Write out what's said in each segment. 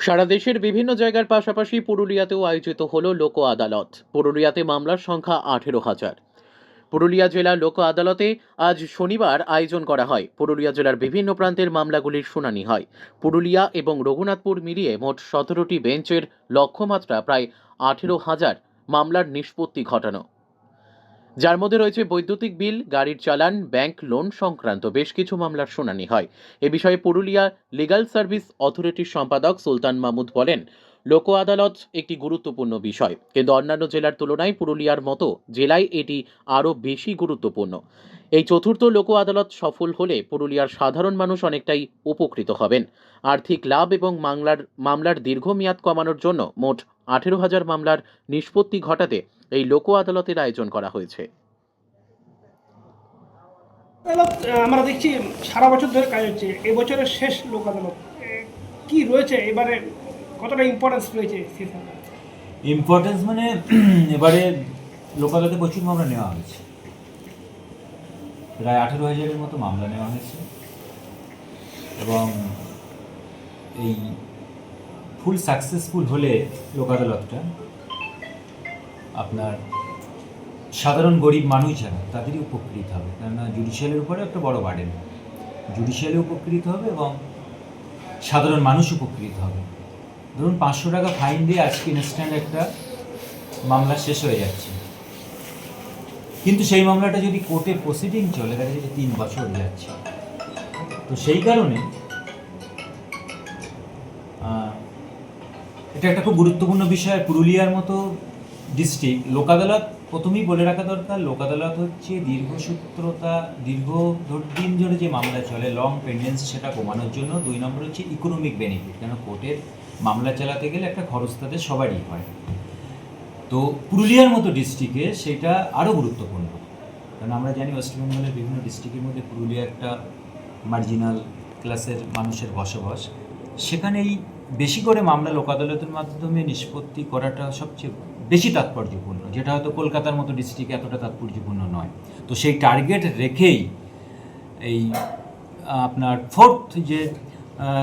সারা দেশের বিভিন্ন জায়গার পাশাপাশি পুরুলিয়াতেও আয়োজিত হলো লোক আদালত। পুরুলিয়াতে মামলার সংখ্যা 18,000। পুরুলিয়া জেলা লোক আদালতে আজ শনিবার আয়োজন করা হয়। পুরুলিয়া জেলার বিভিন্ন প্রান্তের মামলাগুলির শুনানি হয়। পুরুলিয়া এবং রঘুনাথপুর মিলিয়ে মোট 17টি বেঞ্চের লক্ষ্যমাত্রা প্রায় 18,000 মামলার নিষ্পত্তি ঘটানো, যার মধ্যে রয়েছে বৈদ্যুতিক বিল, গাড়ির চালান, ব্যাংক লোন সংক্রান্ত বেশ কিছু মামলার শুনানি হয়। এ বিষয়ে পুরুলিয়া লিগ্যাল সার্ভিস অথরিটির সম্পাদক সুলতান মাহমুদ বলেন, লোক আদালত একটি গুরুত্বপূর্ণ বিষয়, কিন্তু অন্যান্য জেলার তুলনায় পুরুলিয়ার মতো জেলায় এটি আরও বেশি গুরুত্বপূর্ণ। এই চতুর্থ লোক আদালত সফল হলে পুরুলিয়ার সাধারণ মানুষ অনেকটাই উপকৃত হবেন। আর্থিক লাভ এবং মামলার দীর্ঘমেয়াদ কমানোর জন্য মোট 18,000 মামলার নিষ্পত্তি ঘটাতে এই লোক আদালতের আয়োজন করা হয়েছে। আদালত আমরা দেখছি সারা বছর ধরে কাজ হচ্ছে, এবছরের শেষ লোক আদালত কি রয়েছে এবারে, কতটা ইম্পর্টেন্স রয়েছে? ইম্পর্টেন্স মানে এবারে লোক আদালতে প্রচুর মামলা নেওয়া হয়েছে, প্রায় 18,000-এর মতো মামলা নেওয়া হয়েছে এবং এই ফুল সাকসেসফুল হলে লোক আদালতটা আপনার সাধারণ গরিব মানুষ যারা তাদেরই উপকৃত হবে, কেননা জুডিশিয়ালের উপরে একটা বড় বার্ডেন, জুডিশিয়ালি উপকৃত হবে এবং সাধারণ মানুষ উপকৃত হবে। ধরুন 500 টাকা ফাইন দিয়ে আজকে ইনস্ট্যান্ট একটা মামলা শেষ হয়ে যাচ্ছে, কিন্তু সেই মামলাটা যদি কোর্টে প্রসিডিং চলে দেখা যাচ্ছে 3 বছর যাচ্ছে। তো সেই কারণে এটা একটা খুব গুরুত্বপূর্ণ বিষয়। পুরুলিয়ার মতো ডিস্ট্রিক্ট লোক আদালত, প্রথমেই বলে রাখা দরকার, লোক আদালত হচ্ছে দীর্ঘসূত্রতা, দিন ধরে যে মামলা চলে লং পেন্ডেন্সি সেটা কমানোর জন্য। 2 নম্বর হচ্ছে ইকোনমিক বেনিফিট, কেন কোর্টের মামলা চালাতে গেলে একটা খরচ তাদের সবারই হয়। তো পুরুলিয়ার মতো ডিস্ট্রিক্টে সেটা আরও গুরুত্বপূর্ণ, কারণ আমরা জানি ওয়েস্ট বেঙ্গলের বিভিন্ন ডিস্ট্রিক্টের মধ্যে পুরুলিয়া একটা মার্জিনাল ক্লাসের মানুষের বসবাস। সেখানেই বেশি করে মামলা লোক আদালতের মাধ্যমে নিষ্পত্তি করাটা সবচেয়ে বেশি তাৎপর্যপূর্ণ, যেটা হয়তো কলকাতার মতো ডিস্ট্রিক্টে এতটা তাৎপর্যপূর্ণ নয়। তো সেই টার্গেট রেখেই এই আপনার 4th যে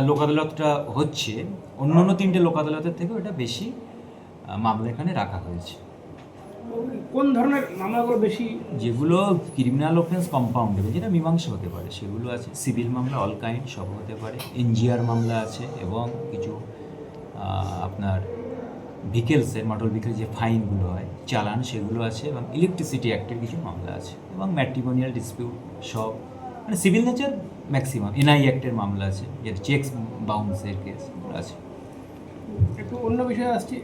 লোক আদালতটা হচ্ছে, অন্য 3টে লোক আদালতের থেকেও এটা বেশি মামলা এখানে রাখা হয়েছে। কোন ধরনের মামলাগুলো বেশি? যেগুলো ক্রিমিনাল অফেন্স কম্পাউন্ডেবল, যেটা মীমাংসা হতে পারে, সেগুলো আছে। সিভিল মামলা অল কাইন্ড সব হতে পারে, এনজিআর মামলা আছে এবং কিছু আপনার ভিকেলসের, মোটর ভিকেল যে ফাইনগুলো হয়, চালান, সেগুলো আছে এবং ইলেকট্রিসিটি অ্যাক্টের কিছু মামলা আছে এবং ম্যাট্রিমোনিয়াল ডিসপিউট সব, মানে সিভিল নেচার ম্যাক্সিমাম। এনআই অ্যাক্টের মামলা আছে, যেটা চেকস বাউন্সের কেস আছে। একটু অন্য বিষয়ে আসছি।